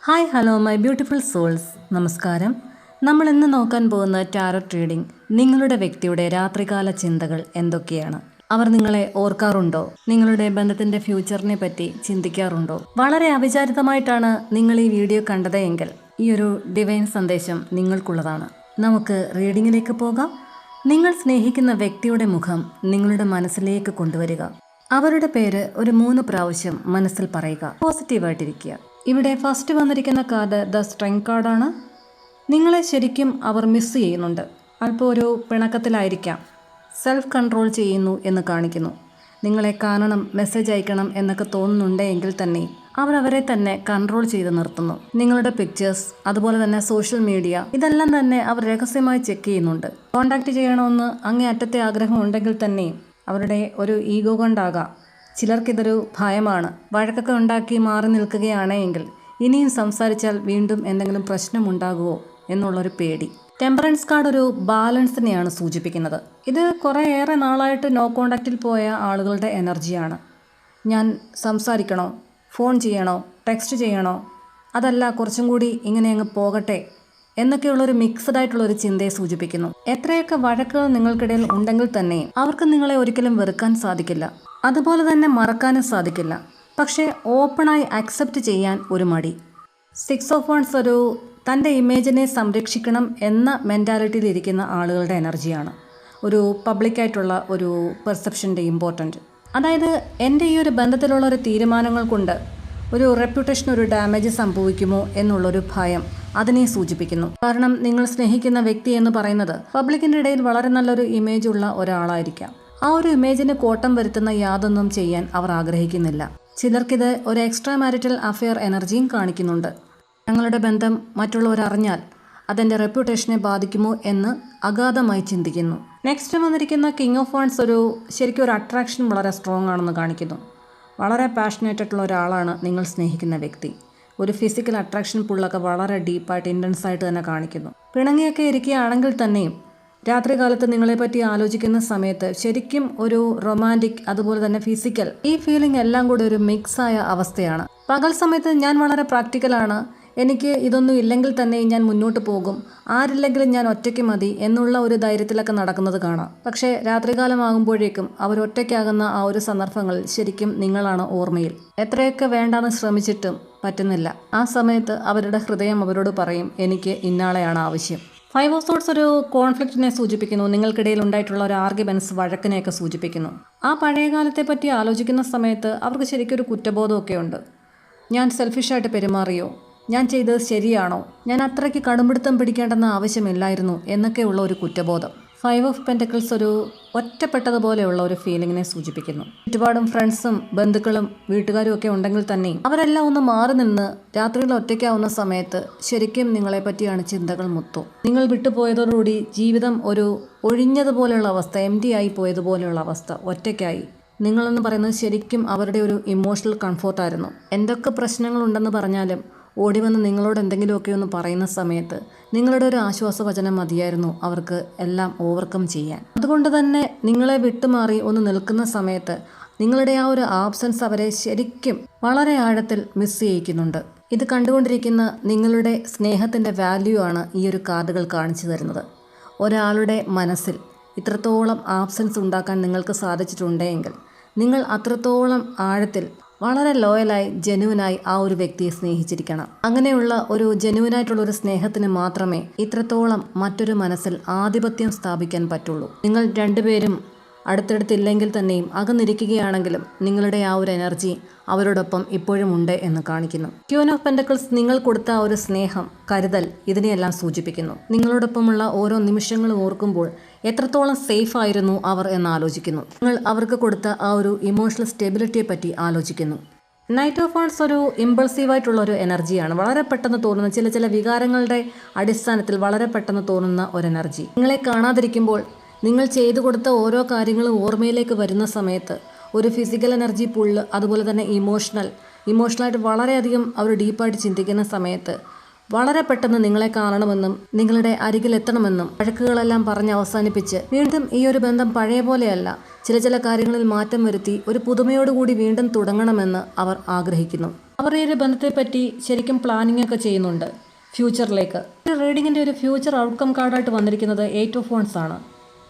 Hi hello my beautiful souls. നമസ്കാരം. നമ്മൾ ഇന്ന് നോക്കാൻ പോകുന്ന ടാരോട്ട് റീഡിംഗ് നിങ്ങളുടെ വ്യക്തിയുടെ രാത്രികാല ചിന്തകൾ എന്തൊക്കെയാണ്? അവർ നിങ്ങളെ ഓർക്കാറുണ്ടോ? നിങ്ങളുടെ ബന്ധത്തിന്റെ ഫ്യൂച്ചറിനെ പറ്റി ചിന്തിക്കാറുണ്ടോ? വളരെ അവിചാരിതമായിട്ടാണ് നിങ്ങൾ ഈ വീഡിയോ കണ്ടത് എങ്കിൽ ഈ ഒരു ഡിവൈൻ സന്ദേശം നിങ്ങൾക്കുള്ളതാണ്. നമുക്ക് റീഡിങ്ങിലേക്ക് പോകാം. നിങ്ങൾ സ്നേഹിക്കുന്ന വ്യക്തിയുടെ മുഖം നിങ്ങളുടെ മനസ്സിലേക്ക് കൊണ്ടുവരിക. അവരുടെ പേര് ഒരു 3 പ്രാവശ്യം മനസ്സിൽ പറയുക. പോസിറ്റീവായിട്ടിരിക്കുക. ഇവിടെ ഫസ്റ്റ് വന്നിരിക്കുന്ന കാർഡ് ദ സ്ട്രെങ്ത് കാർഡാണ്. നിങ്ങളെ ശരിക്കും അവർ മിസ് ചെയ്യുന്നുണ്ട്. അല്പം ഒരു പിണക്കത്തിലായിരിക്കാം. സെൽഫ് കൺട്രോൾ ചെയ്യുന്നു എന്ന് കാണിക്കുന്നു. നിങ്ങളെ കാണണം, മെസ്സേജ് അയക്കണം എന്നൊക്കെ തോന്നുന്നുണ്ടെങ്കിൽ തന്നെ അവരെ തന്നെ കൺട്രോൾ ചെയ്ത് നിർത്തുന്നു. നിങ്ങളുടെ പിക്ചേഴ്സ്, അതുപോലെ തന്നെ സോഷ്യൽ മീഡിയ, ഇതെല്ലാം തന്നെ അവർ രഹസ്യമായി ചെക്ക് ചെയ്യുന്നുണ്ട്. കോണ്ടാക്ട് ചെയ്യണമെന്ന് അങ്ങേ അറ്റത്തെ ആഗ്രഹം ഉണ്ടെങ്കിൽ തന്നെയും അവരുടെ ഒരു ഈഗോ കൊണ്ടാകാം. ചിലർക്കിതൊരു ഭയമാണ്. വഴക്കൊക്കെ ഉണ്ടാക്കി മാറി നിൽക്കുകയാണെങ്കിൽ ഇനിയും സംസാരിച്ചാൽ വീണ്ടും എന്തെങ്കിലും പ്രശ്നമുണ്ടാകുമോ എന്നുള്ളൊരു പേടി. ടെമ്പറൻസ് കാർഡ് ഒരു ബാലൻസിനെയാണ് സൂചിപ്പിക്കുന്നത്. ഇത് കുറേയേറെ നാളായിട്ട് നോ കോണ്ടാക്റ്റിൽ പോയ ആളുകളുടെ എനർജിയാണ്. ഞാൻ സംസാരിക്കണോ, ഫോൺ ചെയ്യണോ, ടെക്സ്റ്റ് ചെയ്യണോ, അതല്ല കുറച്ചും കൂടി ഇങ്ങനെ അങ്ങ് പോകട്ടെ എന്നൊക്കെയുള്ളൊരു മിക്സഡ് ആയിട്ടുള്ളൊരു ചിന്തയെ സൂചിപ്പിക്കുന്നു. എത്രയൊക്കെ വഴക്കുകൾ നിങ്ങൾക്കിടയിൽ ഉണ്ടെങ്കിൽ തന്നെ അവർക്ക് നിങ്ങളെ ഒരിക്കലും വെറുക്കാൻ സാധിക്കില്ല. അതുപോലെ തന്നെ മറക്കാനും സാധിക്കില്ല. പക്ഷേ ഓപ്പണായി അക്സെപ്റ്റ് ചെയ്യാൻ ഒരു മടി. 6 ഓഫ് വൺസ് ഒരു തൻ്റെ ഇമേജിനെ സംരക്ഷിക്കണം എന്ന മെൻറ്റാലിറ്റിയിൽ ഇരിക്കുന്ന ആളുകളുടെ എനർജിയാണ്. ഒരു പബ്ലിക്കായിട്ടുള്ള ഒരു പെർസെപ്ഷൻ്റെ ഇമ്പോർട്ടൻറ്റ്. അതായത് എൻ്റെ ഈ ഒരു ബന്ധത്തിലുള്ള ഒരു തീരുമാനങ്ങൾ കൊണ്ട് ഒരു റെപ്യൂട്ടേഷൻ ഒരു ഡാമേജ് സംഭവിക്കുമോ എന്നുള്ളൊരു ഭയം അതിനെ സൂചിപ്പിക്കുന്നു. കാരണം നിങ്ങൾ സ്നേഹിക്കുന്ന വ്യക്തി എന്ന് പറയുന്നത് പബ്ലിക്കിൻ്റെ ഇടയിൽ വളരെ നല്ലൊരു ഇമേജ് ഉള്ള ഒരാളായിരിക്കാം. ആ ഒരു ഇമേജിന് കോട്ടം വരുത്തുന്ന യാതൊന്നും ചെയ്യാൻ അവർ ആഗ്രഹിക്കുന്നില്ല. ചിലർക്കിത് ഒരു എക്സ്ട്രാ മാരിറ്റൽ അഫെയർ എനർജിയും കാണിക്കുന്നുണ്ട്. ഞങ്ങളുടെ ബന്ധം മറ്റുള്ളവർ അറിഞ്ഞാൽ അതെൻ്റെ റെപ്യൂട്ടേഷനെ ബാധിക്കുമോ എന്ന് അഗാധമായി ചിന്തിക്കുന്നു. നെക്സ്റ്റ് വന്നിരിക്കുന്ന കിങ് ഓഫ് വാൺസ് ശരിക്കും ഒരു അട്രാക്ഷൻ വളരെ സ്ട്രോങ് ആണെന്ന് കാണിക്കുന്നു. വളരെ പാഷനേറ്റ് ആയിട്ടുള്ള ഒരാളാണ് നിങ്ങൾ സ്നേഹിക്കുന്ന വ്യക്തി. ഒരു ഫിസിക്കൽ അട്രാക്ഷൻ പുള്ളൊക്കെ വളരെ ഡീപ്പായിട്ട് ഇൻറ്റൻസ് ആയിട്ട് തന്നെ കാണിക്കുന്നു. പിണങ്ങിയൊക്കെ ഇരിക്കുകയാണെങ്കിൽ തന്നെയും രാത്രികാലത്ത് നിങ്ങളെപ്പറ്റി ആലോചിക്കുന്ന സമയത്ത് ശരിക്കും ഒരു റൊമാൻറ്റിക്, അതുപോലെ തന്നെ ഫിസിക്കൽ, ഈ ഫീലിംഗ് എല്ലാം കൂടി ഒരു മിക്സായ അവസ്ഥയാണ്. പകൽ സമയത്ത് ഞാൻ വളരെ പ്രാക്ടിക്കലാണ്. എനിക്ക് ഇതൊന്നും ഇല്ലെങ്കിൽ തന്നെ ഞാൻ മുന്നോട്ട് പോകും, ആരില്ലെങ്കിലും ഞാൻ ഒറ്റയ്ക്ക് മതി എന്നുള്ള ഒരു ധൈര്യത്തിലൊക്കെ നടക്കുന്നത് കാണാം. പക്ഷേ രാത്രികാലമാകുമ്പോഴേക്കും അവർ ഒറ്റയ്ക്കാകുന്ന ആ ഒരു സന്ദർഭങ്ങളിൽ ശരിക്കും നിങ്ങളാണ് ഓർമ്മയിൽ. എത്രയൊക്കെ വേണ്ടാന്ന് ശ്രമിച്ചിട്ടും പറ്റുന്നില്ല. ആ സമയത്ത് അവരുടെ ഹൃദയം അവരോട് പറയും, എനിക്ക് ഇന്നാളെയാണ് ആവശ്യം. 5 ഓഫ് സോർട്സ് ഒരു കോൺഫ്ലിക്റ്റിനെ സൂചിപ്പിക്കുന്നു. നിങ്ങൾക്കിടയിൽ ഉണ്ടായിട്ടുള്ള ഒരു ആർഗ്യുമെന്റ്സ്, വഴക്കിനെയൊക്കെ സൂചിപ്പിക്കുന്നു. ആ പഴയ കാലത്തെ പറ്റി ആലോചിക്കുന്ന സമയത്ത് അവർക്ക് ശരിക്കും ഒരു കുറ്റബോധമൊക്കെ ഉണ്ട്. ഞാൻ സെൽഫിഷായിട്ട് പെരുമാറിയോ, ഞാൻ ചെയ്തത് ശരിയാണോ, ഞാൻ അത്രയ്ക്ക് കടുംപിടുത്തം പിടിക്കേണ്ടെന്ന ആവശ്യമില്ലായിരുന്നു എന്നൊക്കെയുള്ള ഒരു കുറ്റബോധം. 5 ഓഫ് പെൻറ്റക്കിൾസ് ഒരു ഒറ്റപ്പെട്ടതുപോലെയുള്ള ഒരു ഫീലിങ്ങിനെ സൂചിപ്പിക്കുന്നു. ചുറ്റുപാടും ഫ്രണ്ട്സും ബന്ധുക്കളും വീട്ടുകാരും ഒക്കെ ഉണ്ടെങ്കിൽ തന്നെയും അവരെല്ലാം ഒന്ന് മാറി നിന്ന് രാത്രിയിൽ ഒറ്റയ്ക്കാവുന്ന സമയത്ത് ശരിക്കും നിങ്ങളെ പറ്റിയാണ് ചിന്തകൾ മൊത്തം. നിങ്ങൾ വിട്ടുപോയതോടുകൂടി ജീവിതം ഒരു ഒഴിഞ്ഞതുപോലെയുള്ള അവസ്ഥ, എംപ്റ്റി ആയി പോയതുപോലെയുള്ള അവസ്ഥ, ഒറ്റയ്ക്കായി. നിങ്ങളെന്ന് പറയുന്നത് ശരിക്കും അവരുടെ ഒരു ഇമോഷണൽ കംഫോർട്ടായിരുന്നു. എന്തൊക്കെ പ്രശ്നങ്ങളുണ്ടെന്ന് പറഞ്ഞാലും ഓടി വന്ന് നിങ്ങളോട് എന്തെങ്കിലുമൊക്കെ ഒന്ന് പറയുന്ന സമയത്ത് നിങ്ങളുടെ ഒരു ആശ്വാസവചനം മതിയായിരുന്നു അവർക്ക് എല്ലാം ഓവർകം ചെയ്യാൻ. അതുകൊണ്ട് തന്നെ നിങ്ങളെ വിട്ടുമാറി ഒന്ന് നിൽക്കുന്ന സമയത്ത് നിങ്ങളുടെ ആ ഒരു ആബ്സൻസ് അവരെ ശരിക്കും വളരെ ആഴത്തിൽ മിസ് ചെയ്യിക്കുന്നുണ്ട്. ഇത് കണ്ടുകൊണ്ടിരിക്കുന്ന നിങ്ങളുടെ സ്നേഹത്തിൻ്റെ വാല്യൂ ആണ് ഈ ഒരു കാർഡുകൾ കാണിച്ചു തരുന്നത്. ഒരാളുടെ മനസ്സിൽ ഇത്രത്തോളം ആബ്സൻസ് ഉണ്ടാക്കാൻ നിങ്ങൾക്ക് സാധിച്ചിട്ടുണ്ടെങ്കിൽ നിങ്ങൾ അത്രത്തോളം ആഴത്തിൽ വളരെ ലോയലായി, ജെന്യുവനായി ആ ഒരു വ്യക്തിയെ സ്നേഹിച്ചിരിക്കണം. അങ്ങനെയുള്ള ഒരു ജെന്യുവനായിട്ടുള്ളൊരു സ്നേഹത്തിന് മാത്രമേ ഇത്രത്തോളം മറ്റൊരു മനസ്സിൽ ആധിപത്യം സ്ഥാപിക്കാൻ പറ്റുള്ളൂ. നിങ്ങൾ രണ്ടുപേരും അടുത്തടുത്തില്ലെങ്കിൽ തന്നെയും അകന്നിരിക്കുകയാണെങ്കിലും നിങ്ങളുടെ ആ ഒരു എനർജി അവരോടൊപ്പം ഇപ്പോഴും ഉണ്ട് എന്ന് കാണിക്കുന്നു. ക്യൂൻ ഓഫ് പെൻറ്റക്കിൾസ് നിങ്ങൾ കൊടുത്ത ഒരു സ്നേഹം, കരുതൽ, ഇതിനെയെല്ലാം സൂചിപ്പിക്കുന്നു. നിങ്ങളോടൊപ്പമുള്ള ഓരോ നിമിഷങ്ങളും ഓർക്കുമ്പോൾ എത്രത്തോളം സേഫ് ആയിരുന്നു അവർ എന്ന് ആലോചിക്കുന്നു. നിങ്ങൾ അവർക്ക് കൊടുത്ത ആ ഒരു ഇമോഷണൽ സ്റ്റെബിലിറ്റിയെ പറ്റി ആലോചിക്കുന്നു. നൈറ്റ് ഓഫ് വാൺസ് ഒരു ഇമ്പൾസീവായിട്ടുള്ള ഒരു എനർജിയാണ്. വളരെ പെട്ടെന്ന് തോന്നുന്ന ചില വികാരങ്ങളുടെ അടിസ്ഥാനത്തിൽ വളരെ പെട്ടെന്ന് തോന്നുന്ന ഒരു എനർജി. നിങ്ങളെ കാണാതിരിക്കുമ്പോൾ നിങ്ങൾ ചെയ്തു കൊടുത്ത ഓരോ കാര്യങ്ങളും ഓർമ്മയിലേക്ക് വരുന്ന സമയത്ത് ഒരു ഫിസിക്കൽ എനർജി പുള്ള്, അതുപോലെ തന്നെ ഇമോഷണലായിട്ട് വളരെയധികം അവർ ഡീപ്പായിട്ട് ചിന്തിക്കുന്ന സമയത്ത് വളരെ പെട്ടെന്ന് നിങ്ങളെ കാണണമെന്നും നിങ്ങളുടെ അരികിലെത്തണമെന്നും വഴക്കുകളെല്ലാം പറഞ്ഞ് അവസാനിപ്പിച്ച് വീണ്ടും ഈ ഒരു ബന്ധം പഴയ പോലെയല്ല, ചില കാര്യങ്ങളിൽ മാറ്റം വരുത്തി ഒരു പുതുമയോടുകൂടി വീണ്ടും തുടങ്ങണമെന്ന് അവർ ആഗ്രഹിക്കുന്നു. അവർ ഈ ഒരു ബന്ധത്തെപ്പറ്റി ശരിക്കും പ്ലാനിംഗ് ഒക്കെ ചെയ്യുന്നുണ്ട് ഫ്യൂച്ചറിലേക്ക്. ഒരു റീഡിങ്ങിൻ്റെ ഒരു ഫ്യൂച്ചർ ഔട്ട്കം കാർഡായിട്ട് വന്നിരിക്കുന്നത് 8 ഓഫ് വൺസ് ആണ്.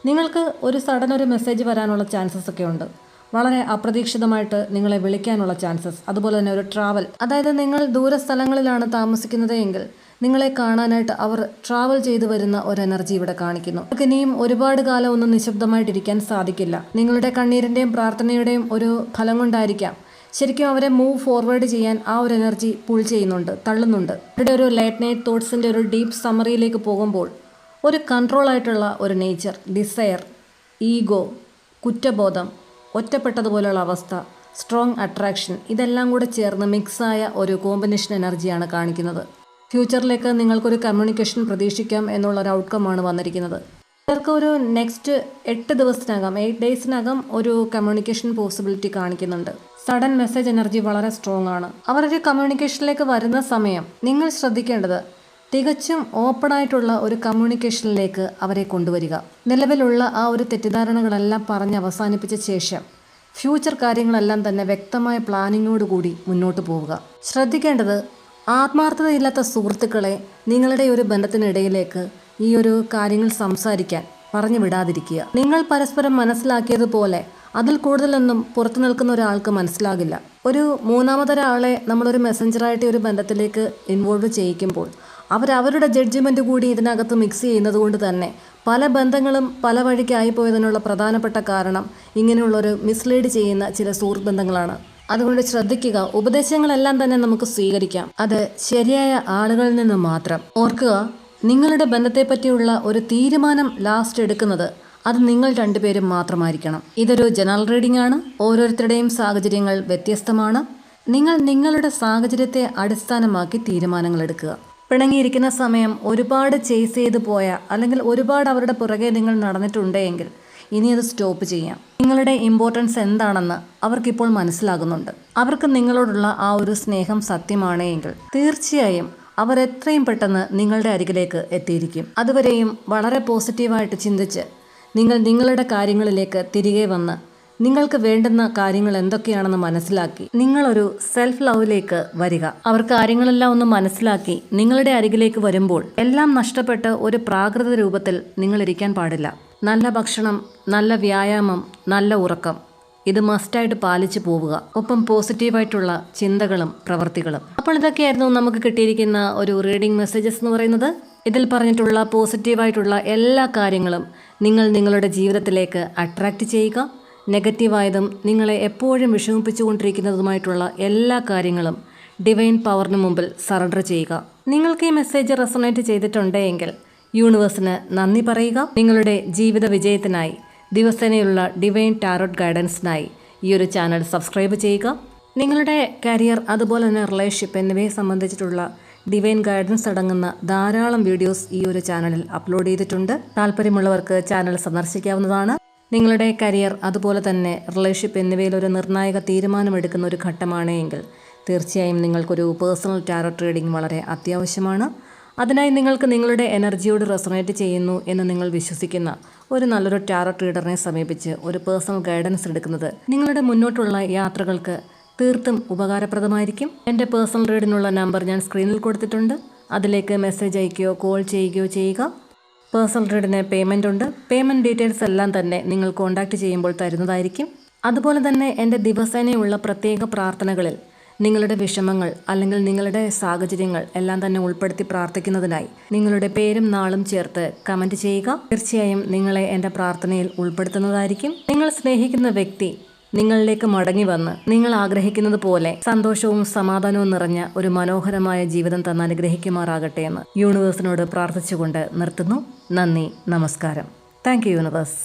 നിങ്ങൾക്ക് ഒരു സഡൻ ഒരു മെസ്സേജ് വരാനുള്ള ചാൻസസ് ഒക്കെ ഉണ്ട്. വളരെ അപ്രതീക്ഷിതമായിട്ട് നിങ്ങളെ വിളിക്കാനുള്ള ചാൻസസ്, അതുപോലെ തന്നെ ഒരു ട്രാവൽ, അതായത് നിങ്ങൾ ദൂര സ്ഥലങ്ങളിലാണ് താമസിക്കുന്നത് എങ്കിൽ നിങ്ങളെ കാണാനായിട്ട് അവർ ട്രാവൽ ചെയ്തു വരുന്ന ഒരു എനർജി ഇവിടെ കാണിക്കുന്നു. നിങ്ങൾക്ക് ഇനിയും ഒരുപാട് കാലം ഒന്നും നിശബ്ദമായിട്ടിരിക്കാൻ സാധിക്കില്ല. നിങ്ങളുടെ കണ്ണീരിൻ്റെയും പ്രാർത്ഥനയുടെയും ഒരു ഫലം കൊണ്ടായിരിക്കാം ശരിക്കും അവരെ മൂവ് ഫോർവേഡ് ചെയ്യാൻ ആ ഒരു എനർജി പുൾ ചെയ്യുന്നുണ്ട്, തള്ളുന്നുണ്ട്. ഇവിടെ ഒരു ലേറ്റ് നൈറ്റ് തോട്ട്സിൻ്റെ ഒരു ഡീപ്പ് സമ്മറിയിലേക്ക് പോകുമ്പോൾ ഒരു കൺട്രോൾ ആയിട്ടുള്ള ഒരു നേച്ചർ, ഡിസയർ, ഈഗോ, കുറ്റബോധം, ഒറ്റപ്പെട്ടതുപോലെയുള്ള അവസ്ഥ, സ്ട്രോങ് അട്രാക്ഷൻ, ഇതെല്ലാം കൂടെ ചേർന്ന് മിക്സായ ഒരു കോമ്പിനേഷൻ എനർജിയാണ് കാണിക്കുന്നത്. ഫ്യൂച്ചറിലേക്ക് നിങ്ങൾക്കൊരു കമ്മ്യൂണിക്കേഷൻ പ്രതീക്ഷിക്കാം എന്നുള്ള ഒരു ഔട്ട്കമാണ് വന്നിരിക്കുന്നത്. ചിലർക്ക് ഒരു നെക്സ്റ്റ് 8 ദിവസത്തിനകം 8 ഡേയ്സിനകം ഒരു കമ്മ്യൂണിക്കേഷൻ പോസിബിലിറ്റി കാണിക്കുന്നുണ്ട്. സഡൻ മെസ്സേജ് എനർജി വളരെ സ്ട്രോങ് ആണ്. അവരൊരു കമ്മ്യൂണിക്കേഷനിലേക്ക് വരുന്ന സമയം നിങ്ങൾ ശ്രദ്ധിക്കേണ്ടത് തികച്ചും ഓപ്പൺ ആയിട്ടുള്ള ഒരു കമ്മ്യൂണിക്കേഷനിലേക്ക് അവരെ കൊണ്ടുവരിക. നിലവിലുള്ള ആ ഒരു തെറ്റിദ്ധാരണകളെല്ലാം പറഞ്ഞ് അവസാനിപ്പിച്ച ശേഷം ഫ്യൂച്ചർ കാര്യങ്ങളെല്ലാം തന്നെ വ്യക്തമായ പ്ലാനിങ്ങോടുകൂടി മുന്നോട്ട് പോവുക. ശ്രദ്ധിക്കേണ്ടത് ആത്മാർത്ഥതയില്ലാത്ത സുഹൃത്തുക്കളെ നിങ്ങളുടെ ഒരു ബന്ധത്തിനിടയിലേക്ക് ഈ ഒരു കാര്യങ്ങൾ സംസാരിക്കാൻ പറഞ്ഞു വിടാതിരിക്കുക. നിങ്ങൾ പരസ്പരം മനസ്സിലാക്കിയതുപോലെ അതിൽ കൂടുതലൊന്നും പുറത്തു നിൽക്കുന്ന ഒരാൾക്ക് മനസ്സിലാകില്ല. ഒരു മൂന്നാമതൊരാളെ നമ്മളൊരു മെസ്സഞ്ചറായിട്ട് ഒരു ബന്ധത്തിലേക്ക് ഇൻവോൾവ് ചെയ്യിക്കുമ്പോൾ അവരവരുടെ ജഡ്ജ്മെൻറ്റ് കൂടി ഇതിനകത്ത് മിക്സ് ചെയ്യുന്നത് കൊണ്ട് തന്നെ പല ബന്ധങ്ങളും പല വഴിക്കായി പോയതിനുള്ള പ്രധാനപ്പെട്ട കാരണം ഇങ്ങനെയുള്ളൊരു മിസ്ലീഡ് ചെയ്യുന്ന ചില സുഹൃത്ത് ബന്ധങ്ങളാണ്. അതുകൊണ്ട് ശ്രദ്ധിക്കുക, ഉപദേശങ്ങളെല്ലാം തന്നെ നമുക്ക് സ്വീകരിക്കാം, അത് ശരിയായ ആളുകളിൽ നിന്ന് മാത്രം. ഓർക്കുക, നിങ്ങളുടെ ബന്ധത്തെപ്പറ്റിയുള്ള ഒരു തീരുമാനം ലാസ്റ്റ് എടുക്കുന്നത് അത് നിങ്ങൾ രണ്ടുപേരും മാത്രമായിരിക്കണം. ഇതൊരു ജനറൽ റീഡിംഗ് ആണ്. ഓരോരുത്തരുടെയും സാഹചര്യങ്ങൾ വ്യത്യസ്തമാണ്. നിങ്ങൾ നിങ്ങളുടെ സാഹചര്യത്തെ അടിസ്ഥാനമാക്കി തീരുമാനങ്ങൾ എടുക്കുക. പിണങ്ങിയിരിക്കുന്ന സമയം ഒരുപാട് ചേസ് ചെയ്ത് പോയ അല്ലെങ്കിൽ ഒരുപാട് അവരുടെ പുറകെ നിങ്ങൾ നടന്നിട്ടുണ്ടെങ്കിൽ ഇനി അത് സ്റ്റോപ്പ് ചെയ്യാം. നിങ്ങളുടെ ഇമ്പോർട്ടൻസ് എന്താണെന്ന് അവർക്കിപ്പോൾ മനസ്സിലാകുന്നുണ്ട്. അവർക്ക് നിങ്ങളോടുള്ള ആ ഒരു സ്നേഹം സത്യമാണ് എങ്കിൽ തീർച്ചയായും അവർ എത്രയും പെട്ടെന്ന് നിങ്ങളുടെ അരികിലേക്ക് എത്തിയിരിക്കും. അതുവരെയും വളരെ പോസിറ്റീവായിട്ട് ചിന്തിച്ച് നിങ്ങൾ നിങ്ങളുടെ കാര്യങ്ങളിലേക്ക് തിരികെ വന്ന് നിങ്ങൾക്ക് വേണ്ടുന്ന കാര്യങ്ങൾ എന്തൊക്കെയാണെന്ന് മനസ്സിലാക്കി നിങ്ങളൊരു സെൽഫ് ലവിലേക്ക് വരിക. അവർ കാര്യങ്ങളെല്ലാം ഒന്ന് മനസ്സിലാക്കി നിങ്ങളുടെ അരികിലേക്ക് വരുമ്പോൾ എല്ലാം നഷ്ടപ്പെട്ട് ഒരു പ്രാകൃത രൂപത്തിൽ നിങ്ങൾ ഇരിക്കാൻ പാടില്ല. നല്ല ഭക്ഷണം, നല്ല വ്യായാമം, നല്ല ഉറക്കം, ഇത് മസ്റ്റായിട്ട് പാലിച്ചു പോവുക. ഒപ്പം പോസിറ്റീവായിട്ടുള്ള ചിന്തകളും പ്രവൃത്തികളും. അപ്പോൾ ഇതൊക്കെയായിരുന്നു നമുക്ക് കിട്ടിയിരിക്കുന്ന ഒരു റീഡിംഗ് മെസ്സേജസ് എന്ന് പറയുന്നത്. ഇതിൽ പറഞ്ഞിട്ടുള്ള പോസിറ്റീവായിട്ടുള്ള എല്ലാ കാര്യങ്ങളും നിങ്ങൾ നിങ്ങളുടെ ജീവിതത്തിലേക്ക് അട്രാക്റ്റ് ചെയ്യുക. നെഗറ്റീവായതും നിങ്ങളെ എപ്പോഴും വിഷമിപ്പിച്ചുകൊണ്ടിരിക്കുന്നതുമായിട്ടുള്ള എല്ലാ കാര്യങ്ങളും ഡിവൈൻ പവറിന് മുമ്പിൽ സറണ്ടർ ചെയ്യുക. നിങ്ങൾക്ക് ഈ മെസ്സേജ് റെസൊണേറ്റ് ചെയ്തിട്ടുണ്ടെങ്കിൽ യൂണിവേഴ്സിന് നന്ദി പറയുക. നിങ്ങളുടെ ജീവിത വിജയത്തിനായി ദിവസേനയുള്ള ഡിവൈൻ ടാരോട്ട് ഗൈഡൻസിനായി ഈ ഒരു ചാനൽ സബ്സ്ക്രൈബ് ചെയ്യുക. നിങ്ങളുടെ കരിയർ, അതുപോലെ തന്നെ റിലേഷൻഷിപ്പ് എന്നിവയെ സംബന്ധിച്ചിട്ടുള്ള ഡിവൈൻ ഗൈഡൻസ് അടങ്ങുന്ന ധാരാളം വീഡിയോസ് ഈ ഒരു ചാനലിൽ അപ്ലോഡ് ചെയ്തിട്ടുണ്ട്. താല്പര്യമുള്ളവർക്ക് ചാനൽ സന്ദർശിക്കാവുന്നതാണ്. നിങ്ങളുടെ കരിയർ, അതുപോലെ തന്നെ റിലേഷൻഷിപ്പ് എന്നിവയിൽ ഒരു നിർണായക തീരുമാനമെടുക്കുന്ന ഒരു ഘട്ടമാണ് എങ്കിൽ തീർച്ചയായും നിങ്ങൾക്കൊരു പേഴ്സണൽ ടാരോട്ട് റീഡിംഗ് വളരെ അത്യാവശ്യമാണ്. അതിനായി നിങ്ങൾക്ക് നിങ്ങളുടെ എനർജിയോട് റെസൊണേറ്റ് ചെയ്യുന്നു എന്ന് നിങ്ങൾ വിശ്വസിക്കുന്ന ഒരു നല്ലൊരു ടാരോട്ട് റീഡറിനെ സമീപിച്ച് ഒരു പേഴ്സണൽ ഗൈഡൻസ് എടുക്കുന്നത് നിങ്ങളുടെ മുന്നോട്ടുള്ള യാത്രകൾക്ക് തീർത്തും ഉപകാരപ്രദമായിരിക്കും. എൻ്റെ പേഴ്സണൽ റീഡിനുള്ള നമ്പർ ഞാൻ സ്ക്രീനിൽ കൊടുത്തിട്ടുണ്ട്. അതിലേക്ക് മെസ്സേജ് അയക്കുകയോ കോൾ ചെയ്യുകയോ ചെയ്യുക. പേഴ്സണൽ റീഡിന് പേയ്മെൻ്റ് ഉണ്ട്. പേയ്മെൻറ്റ് ഡീറ്റെയിൽസ് എല്ലാം തന്നെ നിങ്ങൾ കോൺടാക്റ്റ് ചെയ്യുമ്പോൾ തരുന്നതായിരിക്കും. അതുപോലെ തന്നെ എൻ്റെ ദിവസേനയുള്ള പ്രത്യേക പ്രാർത്ഥനകളിൽ നിങ്ങളുടെ വിഷമങ്ങൾ അല്ലെങ്കിൽ നിങ്ങളുടെ സാഹചര്യങ്ങൾ എല്ലാം തന്നെ ഉൾപ്പെടുത്തി പ്രാർത്ഥിക്കുന്നതിനായി നിങ്ങളുടെ പേരും നാളും ചേർത്ത് കമൻറ്റ് ചെയ്യുക. തീർച്ചയായും നിങ്ങളെ എൻ്റെ പ്രാർത്ഥനയിൽ ഉൾപ്പെടുത്തുന്നതായിരിക്കും. നിങ്ങൾ സ്നേഹിക്കുന്ന വ്യക്തി നിങ്ങളിലേക്ക് മടങ്ങി വന്ന് നിങ്ങൾ ആഗ്രഹിക്കുന്നത് പോലെ സന്തോഷവും സമാധാനവും നിറഞ്ഞ ഒരു മനോഹരമായ ജീവിതം തന്ന് അനുഗ്രഹിക്കുമാറാകട്ടെ എന്ന് യൂണിവേഴ്സിനോട് പ്രാർത്ഥിച്ചുകൊണ്ട് നിർത്തുന്നു. നന്ദി, നമസ്കാരം. Thank you universe.